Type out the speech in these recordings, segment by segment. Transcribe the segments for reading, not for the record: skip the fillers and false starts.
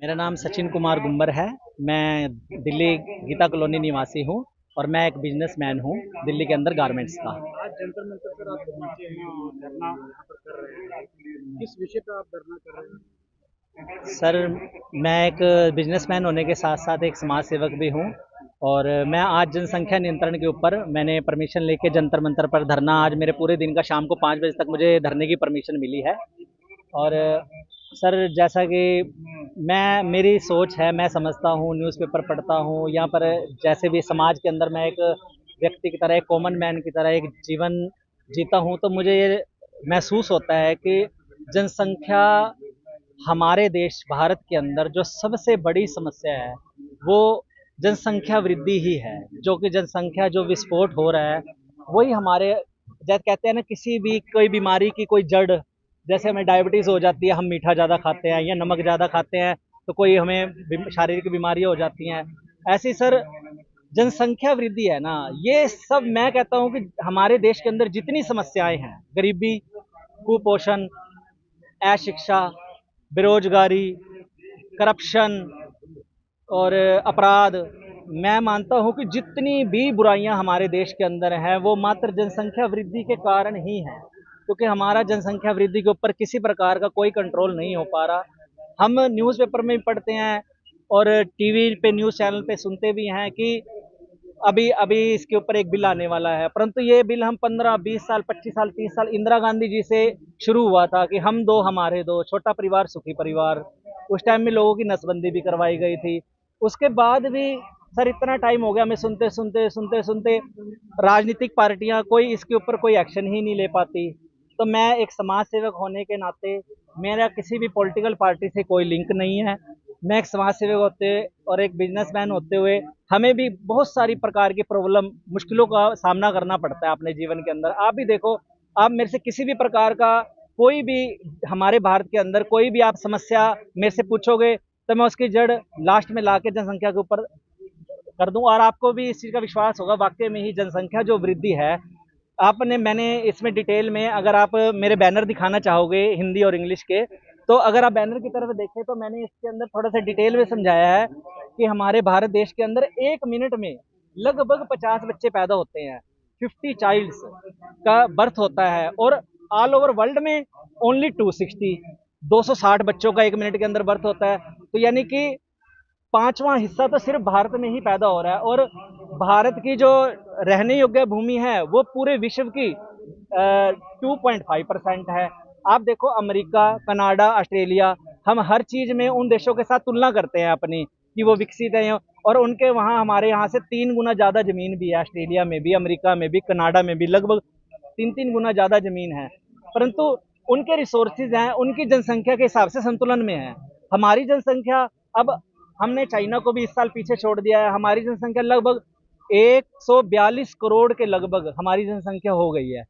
मेरा नाम सचिन कुमार गुम्बर है। मैं दिल्ली गीता कॉलोनी निवासी हूँ और मैं एक बिजनेसमैन हूँ दिल्ली के अंदर गारमेंट्स का। आज जंतर मंतर पर आप पहुंचे हैं और धरना यहाँ पर कर रहे हैं। किस विषय पे आप धरना कर रहे हैं? सर, मैं एक बिजनेसमैन होने के साथ साथ एक समाज सेवक भी हूँ और मैं आज जनसंख्या नियंत्रण के ऊपर मैंने परमिशन लेके जंतर मंतर पर धरना, आज मेरे पूरे दिन का शाम को 5 बजे तक मुझे धरने की परमिशन मिली है। और सर, जैसा कि मैं मेरी सोच है, मैं समझता हूँ, न्यूज़पेपर पढ़ता हूँ, यहाँ पर जैसे भी समाज के अंदर मैं एक व्यक्ति की तरह, एक कॉमन मैन की तरह एक जीवन जीता हूँ, तो मुझे ये महसूस होता है कि जनसंख्या हमारे देश भारत के अंदर जो सबसे बड़ी समस्या है वो जनसंख्या वृद्धि ही है। जो कि जनसंख्या जो विस्फोट हो रहा है वही हमारे, जैसे कहते हैं ना, किसी भी कोई बीमारी की कोई जड़, जैसे हमें डायबिटीज़ हो जाती है, हम मीठा ज़्यादा खाते हैं या नमक ज़्यादा खाते हैं, तो कोई हमें शारीरिक बीमारियां हो जाती हैं। ऐसी सर जनसंख्या वृद्धि है ना, ये सब मैं कहता हूँ कि हमारे देश के अंदर जितनी समस्याएं हैं, गरीबी, कुपोषण, अशिक्षा, बेरोजगारी, करप्शन और अपराध, मैं मानता हूँ कि जितनी भी बुराइयां हमारे देश के अंदर हैं वो मात्र जनसंख्या वृद्धि के कारण ही है, क्योंकि हमारा जनसंख्या वृद्धि के ऊपर किसी प्रकार का कोई कंट्रोल नहीं हो पा रहा। हम न्यूज़पेपर में भी पढ़ते हैं और टीवी पे न्यूज़ चैनल पे सुनते भी हैं कि अभी अभी इसके ऊपर एक बिल आने वाला है, परंतु ये बिल हम 15-20 साल, 25 साल, 30 साल इंदिरा गांधी जी से शुरू हुआ था कि हम दो हमारे दो, छोटा परिवार सुखी परिवार। उस टाइम में लोगों की नसबंदी भी करवाई गई थी। उसके बाद भी सर इतना टाइम हो गया हमें सुनते सुनते सुनते सुनते, राजनीतिक पार्टियां कोई इसके ऊपर कोई एक्शन ही नहीं ले पाती। तो मैं एक समाज सेवक होने के नाते, मेरा किसी भी पॉलिटिकल पार्टी से कोई लिंक नहीं है। मैं एक समाज सेवक होते और एक बिजनेसमैन होते हुए हमें भी बहुत सारी प्रकार की प्रॉब्लम, मुश्किलों का सामना करना पड़ता है अपने जीवन के अंदर। आप भी देखो, आप मेरे से किसी भी प्रकार का कोई भी, हमारे भारत के अंदर कोई भी आप समस्या मेरे से पूछोगे तो मैं उसकी जड़ लास्ट में लाके जनसंख्या के ऊपर कर दूं। और आपको भी इस चीज़ का विश्वास होगा, वाकई में ही जनसंख्या जो वृद्धि है, आपने, मैंने इसमें डिटेल में, अगर आप मेरे बैनर दिखाना चाहोगे हिंदी और इंग्लिश के, तो अगर आप बैनर की तरफ देखें तो मैंने इसके अंदर थोड़ा सा डिटेल में समझाया है कि हमारे भारत देश के अंदर 1 मिनट में लगभग 50 बच्चे पैदा होते हैं, 50 चाइल्ड्स का बर्थ होता है। और ऑल ओवर वर्ल्ड में ओनली 260 बच्चों का 1 मिनट के अंदर बर्थ होता है। तो यानी कि पांचवा हिस्सा तो सिर्फ भारत में ही पैदा हो रहा है। और भारत की जो रहने योग्य भूमि है वो पूरे विश्व की 2.5% है। आप देखो, अमेरिका, कनाडा, ऑस्ट्रेलिया, हम हर चीज में उन देशों के साथ तुलना करते हैं अपनी कि वो विकसित है, और उनके वहाँ हमारे यहाँ से 3 गुना ज्यादा जमीन भी है। ऑस्ट्रेलिया में भी, अमेरिका में भी, कनाडा में भी लगभग 3-3 गुना ज्यादा जमीन है, परंतु उनके रिसोर्सेज हैं उनकी जनसंख्या के हिसाब से संतुलन में है। हमारी जनसंख्या, अब हमने चाइना को भी इस साल पीछे छोड़ दिया है। हमारी जनसंख्या लगभग 142 करोड़ के लगभग हमारी जनसंख्या हो गई है।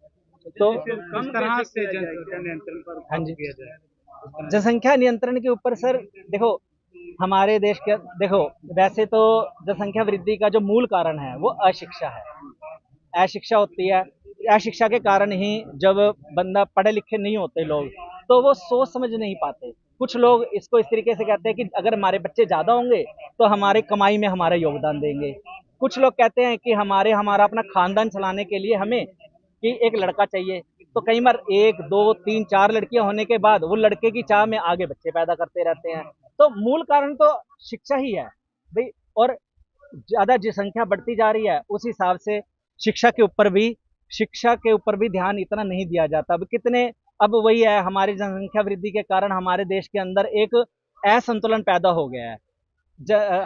तो किस किस तरह से जनसंख्या नियंत्रण पर हाँ काबू जी, किया जाए? किस तरह से? जनसंख्या नियंत्रण के ऊपर सर देखो, हमारे देश के, देखो, वैसे तो जनसंख्या वृद्धि का जो मूल कारण है वो अशिक्षा है। अशिक्षा होती है, अशिक्षा के कारण ही जब बंदा, पढ़े लिखे नहीं होते लोग, तो वो सोच समझ नहीं पाते। कुछ लोग इसको इस तरीके से कहते हैं कि अगर हमारे बच्चे ज्यादा होंगे तो हमारे कमाई में हमारा योगदान देंगे। कुछ लोग कहते हैं कि हमारा अपना खानदान चलाने के लिए हमें कि एक लड़का चाहिए, तो कई बार एक दो तीन चार लड़कियां होने के बाद वो लड़के की चाह में आगे बच्चे पैदा करते रहते हैं। तो मूल कारण तो शिक्षा ही है भाई। और ज्यादा जिस संख्या बढ़ती जा रही है उस हिसाब से शिक्षा के ऊपर भी, शिक्षा के ऊपर भी ध्यान इतना नहीं दिया जाता। अब कितने, अब वही है, हमारी जनसंख्या वृद्धि के कारण हमारे देश के अंदर एक असंतुलन पैदा हो गया है।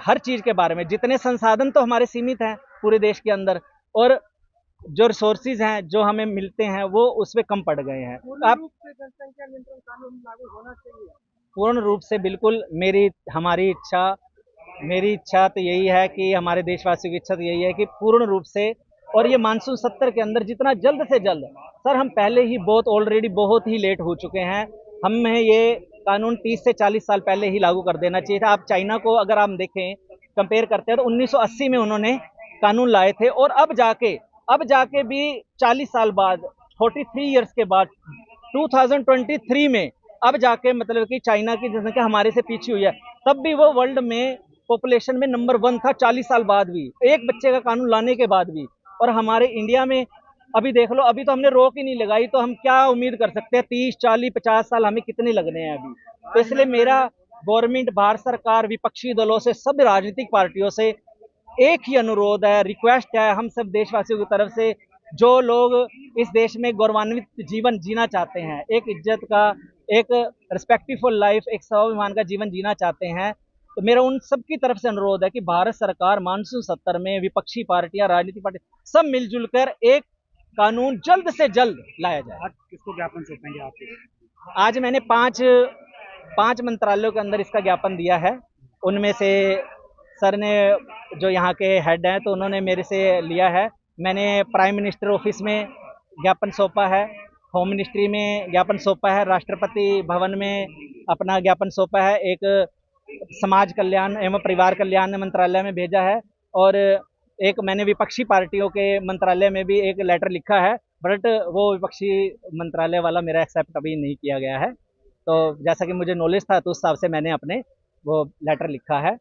हर चीज के बारे में, जितने संसाधन तो हमारे सीमित हैं पूरे देश के अंदर, और जो रिसोर्सेज हैं जो हमें मिलते हैं वो उसमें कम पड़ गए हैं। पूर्ण आप रूप से जनसंख्या नियंत्रण कानून लागू होना चाहिए। पूर्ण रूप से, बिल्कुल, मेरी इच्छा तो यही है कि हमारे देशवासियों की इच्छा तो यही है कि पूर्ण रूप से, और ये मानसून सत्र के अंदर जितना जल्द से जल्द, सर हम पहले ही बहुत, ऑलरेडी बहुत ही लेट हो चुके हैं। हमें ये कानून 30 से 40 साल पहले ही लागू कर देना चाहिए था। आप चाइना को अगर आप देखें, कंपेयर करते हैं, तो 1980 में उन्होंने कानून लाए थे, और अब जाके भी 40 साल बाद, 43 ईयर्स के बाद, 2023 में अब जाके मतलब कि चाइना की जनसंख्या हमारे से पीछे हुई है, तब भी वो वर्ल्ड में पॉपुलेशन में नंबर 1 था 40 साल बाद भी, एक बच्चे का कानून लाने के बाद भी। और हमारे इंडिया में अभी देख लो, अभी तो हमने रोक ही नहीं लगाई, तो हम क्या उम्मीद कर सकते हैं? 30 40 50 साल हमें कितने लगने हैं अभी? तो इसलिए मेरा गवर्नमेंट, भारत सरकार, विपक्षी दलों से, सब राजनीतिक पार्टियों से एक ही अनुरोध है, रिक्वेस्ट है हम सब देशवासियों की तरफ से, जो लोग इस देश में गौरवान्वित जीवन जीना चाहते हैं, एक इज्जत का, एक रिस्पेक्टफुल लाइफ, एक स्वाभिमान का जीवन जीना चाहते हैं, तो मेरा उन सब की तरफ से अनुरोध है कि भारत सरकार मानसून सत्र में विपक्षी पार्टियां, राजनीतिक पार्टी सब मिलजुल कर एक कानून जल्द से जल्द लाया जाए। आज किसको ज्ञापन सौंपेंगे आपके? आज मैंने पांच मंत्रालयों के अंदर इसका ज्ञापन दिया है। उनमें से सर ने, जो यहाँ के हेड हैं, तो उन्होंने मेरे से लिया है। मैंने प्राइम मिनिस्टर ऑफिस में ज्ञापन सौंपा है, होम मिनिस्ट्री में ज्ञापन सौंपा है, राष्ट्रपति भवन में अपना ज्ञापन सौंपा है, एक समाज कल्याण एवं परिवार कल्याण मंत्रालय में भेजा है, और एक मैंने विपक्षी पार्टियों के मंत्रालय में भी एक लेटर लिखा है, बट वो विपक्षी मंत्रालय वाला मेरा एक्सेप्ट अभी नहीं किया गया है। तो जैसा कि मुझे नॉलेज था, तो उस हिसाब से मैंने अपने वो लेटर लिखा है।